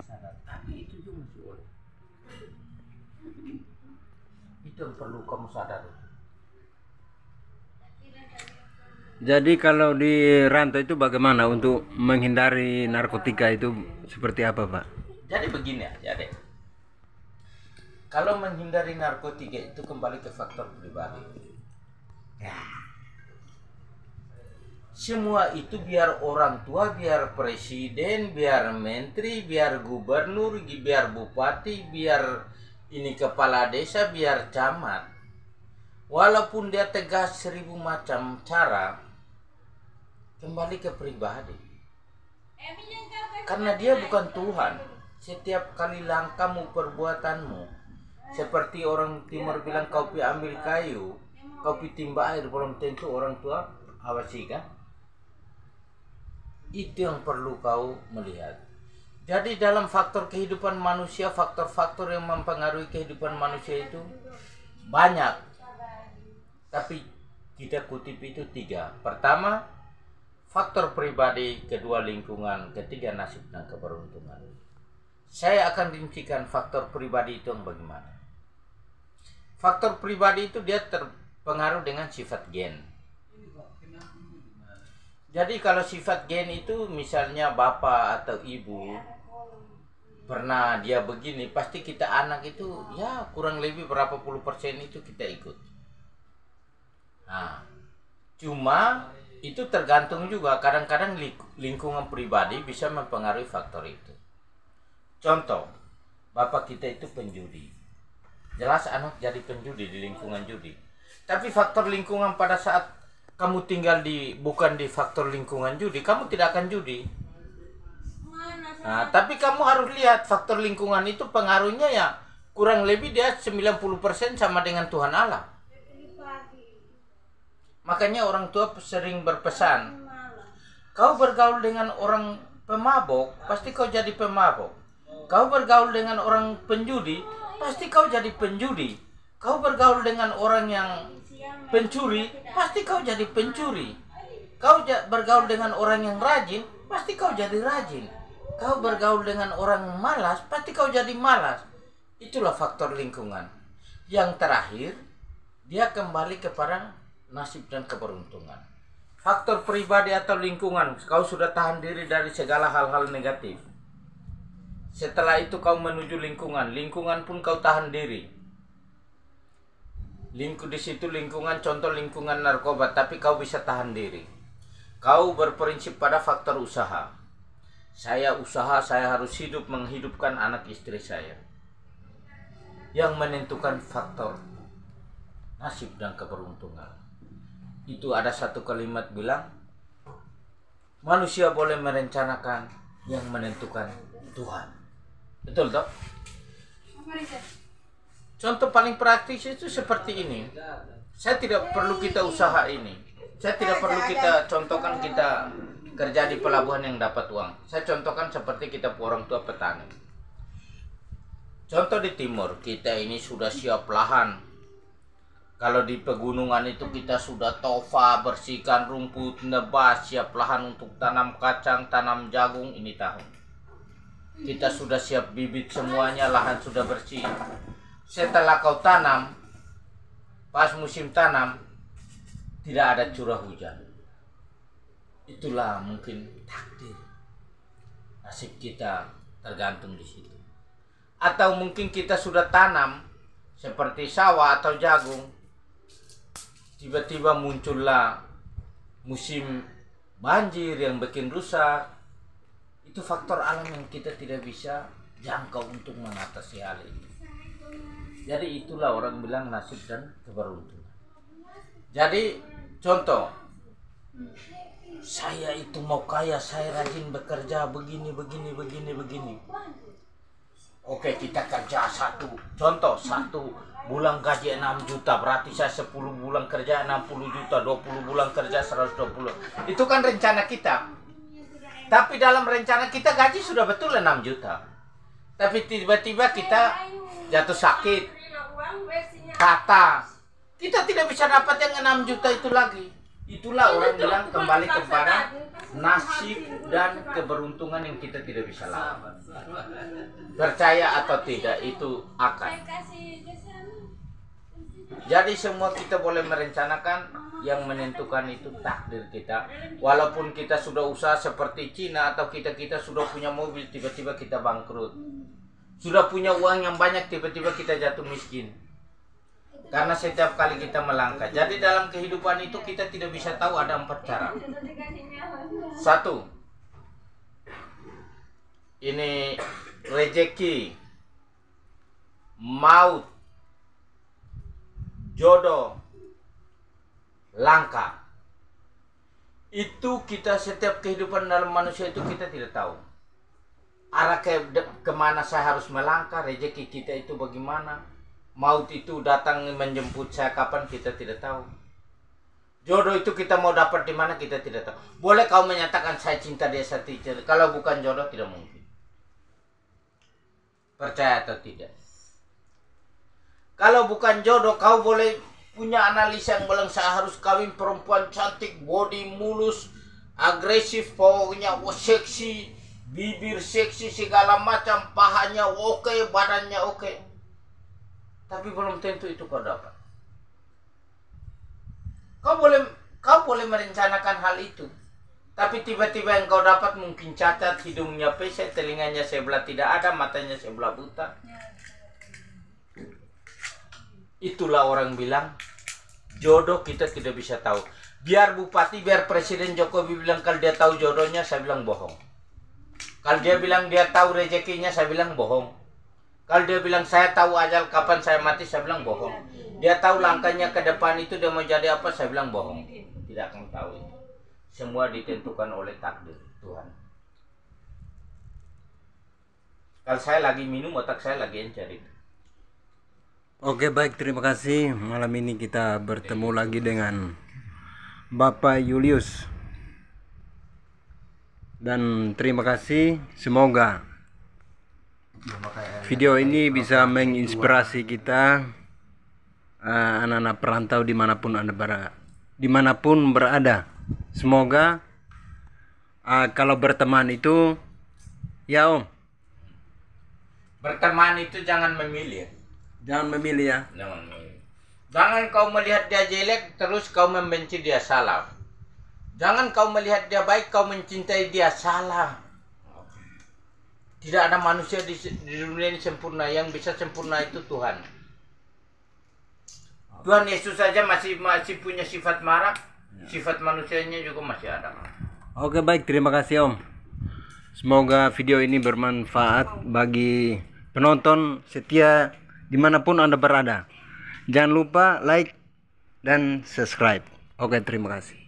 sadar, tapi itu juga masih boleh. Itu yang perlu kamu sadar. Jadi kalau di rantau itu bagaimana untuk menghindari narkotika itu seperti apa, Pak? Jadi begini aja deh. Kalau menghindari narkotika itu kembali ke faktor pribadi. Ya. Semua itu biar orang tua, biar presiden, biar menteri, biar gubernur, biar bupati, biar ini kepala desa, biar camat. Walaupun dia tegas 1000 macam cara, kembali ke pribadi. Karena dia bukan Tuhan. Setiap kali langkahmu, perbuatanmu, seperti orang timur bilang, kau pi ambil kayu, kau pi timba air, belum tentu orang tua awasi kan? Itu yang perlu kau melihat. Jadi dalam faktor kehidupan manusia, faktor-faktor yang mempengaruhi kehidupan manusia itu banyak. Tapi kita kutip itu 3. Pertama, faktor pribadi. Kedua, lingkungan. Ketiga, nasib dan keberuntungan. Saya akan rincikan faktor pribadi itu yang bagaimana. Faktor pribadi itu dia terpengaruh dengan sifat gen. Jadi kalau sifat gen itu misalnya bapak atau ibu pernah dia begini, pasti kita anak itu ya kurang lebih berapa puluh persen itu kita ikut. Nah, cuma itu tergantung juga, kadang-kadang lingkungan pribadi bisa mempengaruhi faktor itu. Contoh, bapak kita itu penjudi. Jelas anak jadi penjudi di lingkungan judi. Tapi faktor lingkungan pada saat kamu tinggal bukan di faktor lingkungan judi, kamu tidak akan judi. Nah, tapi kamu harus lihat faktor lingkungan itu pengaruhnya ya kurang lebih dia 90% sama dengan Tuhan Allah. Makanya orang tua sering berpesan, kau bergaul dengan orang pemabok, pasti kau jadi pemabok. Kau bergaul dengan orang penjudi, pasti kau jadi penjudi. Kau bergaul dengan orang yang pencuri, pasti kau jadi pencuri. Kau bergaul dengan orang yang rajin, pasti kau jadi rajin. Kau bergaul dengan orang malas, pasti kau jadi malas. Itulah faktor lingkungan. Yang terakhir, dia kembali kepada nasib dan keberuntungan. Faktor pribadi atau lingkungan, kau sudah tahan diri dari segala hal-hal negatif. Setelah itu kau menuju lingkungan, lingkungan pun kau tahan diri. Di situ lingkungan, contoh lingkungan narkoba, tapi kau bisa tahan diri. Kau berprinsip pada faktor usaha. Saya usaha, saya harus hidup menghidupkan anak istri saya. Yang menentukan faktor nasib dan keberuntungan. Itu ada satu kalimat bilang, manusia boleh merencanakan, yang menentukan Tuhan. Betul toh? Contoh paling praktis itu seperti ini. Saya tidak perlu kita usaha ini. Saya tidak perlu kita contohkan kita kerja di pelabuhan yang dapat uang. Saya contohkan seperti kita orang tua petani. Contoh di timur, kita ini sudah siap lahan. Kalau di pegunungan itu kita sudah tofa, bersihkan rumput, nebas, siap lahan untuk tanam kacang, tanam jagung, ini tahun. Kita sudah siap bibit semuanya, lahan sudah bersih. Setelah kau tanam, pas musim tanam, tidak ada curah hujan. Itulah mungkin takdir. Nasib kita tergantung di situ. Atau mungkin kita sudah tanam seperti sawah atau jagung, tiba-tiba muncullah musim banjir yang bikin rusak. Itu faktor alam yang kita tidak bisa jangkau untuk mengatasi hal ini. Jadi itulah orang bilang nasib dan keberuntungan. Jadi contoh, saya itu mau kaya, saya rajin bekerja begini. Oke, kita kerja satu bulan gaji 6 juta, berarti saya 10 bulan kerja 60 juta, 20 bulan kerja 120. Itu kan rencana kita. Tapi dalam rencana kita gaji sudah betul 6 juta. Tapi tiba-tiba kita jatuh sakit, kata kita tidak bisa dapat yang 6 juta itu lagi. Itulah orang bilang kembali kepada nasib dan keberuntungan yang kita tidak bisa lawan. Percaya atau tidak itu akan. Jadi semua kita boleh merencanakan, yang menentukan itu takdir kita. Walaupun kita sudah usaha seperti Cina atau kita sudah punya mobil, tiba-tiba kita bangkrut. Sudah punya uang yang banyak, tiba-tiba kita jatuh miskin. Karena setiap kali kita melangkah. Jadi dalam kehidupan itu kita tidak bisa tahu, ada 4 cara. 1. Ini rezeki, maut, jodoh, langkah. Itu kita setiap kehidupan dalam manusia itu kita tidak tahu. Arah kemana saya harus melangkah, rezeki kita itu bagaimana. Maut itu datang menjemput saya kapan kita tidak tahu. Jodoh itu kita mau dapat di mana kita tidak tahu. Boleh kau menyatakan saya cinta dia, saya cinta. Kalau bukan jodoh tidak mungkin. Percaya atau tidak? Kalau bukan jodoh, kau boleh punya analisa yang bilang saya harus kawin perempuan cantik, body mulus, agresif, pokoknya seksi, bibir seksi segala macam, pahanya oke, badannya oke. Tapi belum tentu itu kau dapat. Kau boleh merencanakan hal itu. Tapi tiba-tiba yang kau dapat mungkin cacat, hidungnya pesek, telinganya sebelah tidak ada, matanya sebelah buta. Itulah orang bilang jodoh kita tidak bisa tahu. Biar bupati, biar presiden Jokowi bilang kalau dia tahu jodohnya, saya bilang bohong. Kalau dia bilang dia tahu rezekinya, saya bilang bohong. Kalau dia bilang saya tahu ajal kapan saya mati, saya bilang bohong. Dia tahu langkahnya ke depan itu dia mau jadi apa, saya bilang bohong. Tidak akan tahu itu. Semua ditentukan oleh takdir Tuhan. Kalau saya lagi minum, otak saya lagi encer itu. Oke, baik, terima kasih. Malam ini kita bertemu lagi dengan Bapak Julius. Dan terima kasih, semoga video ini bisa menginspirasi kita, anak-anak perantau dimanapun berada. Semoga kalau berteman itu, ya Om, berteman itu jangan memilih. Jangan memilih ya. Jangan memilih. Jangan kau melihat dia jelek terus kau membenci dia, salah. Jangan kau melihat dia baik kau mencintai dia, salah. Tidak ada manusia di dunia ini sempurna. Yang bisa sempurna itu Tuhan. Tuhan Yesus saja masih punya sifat marah. Sifat manusianya juga masih ada. Oke, baik, terima kasih Om. Semoga video ini bermanfaat bagi penonton setia dimanapun Anda berada. Jangan lupa like dan subscribe. Oke, terima kasih.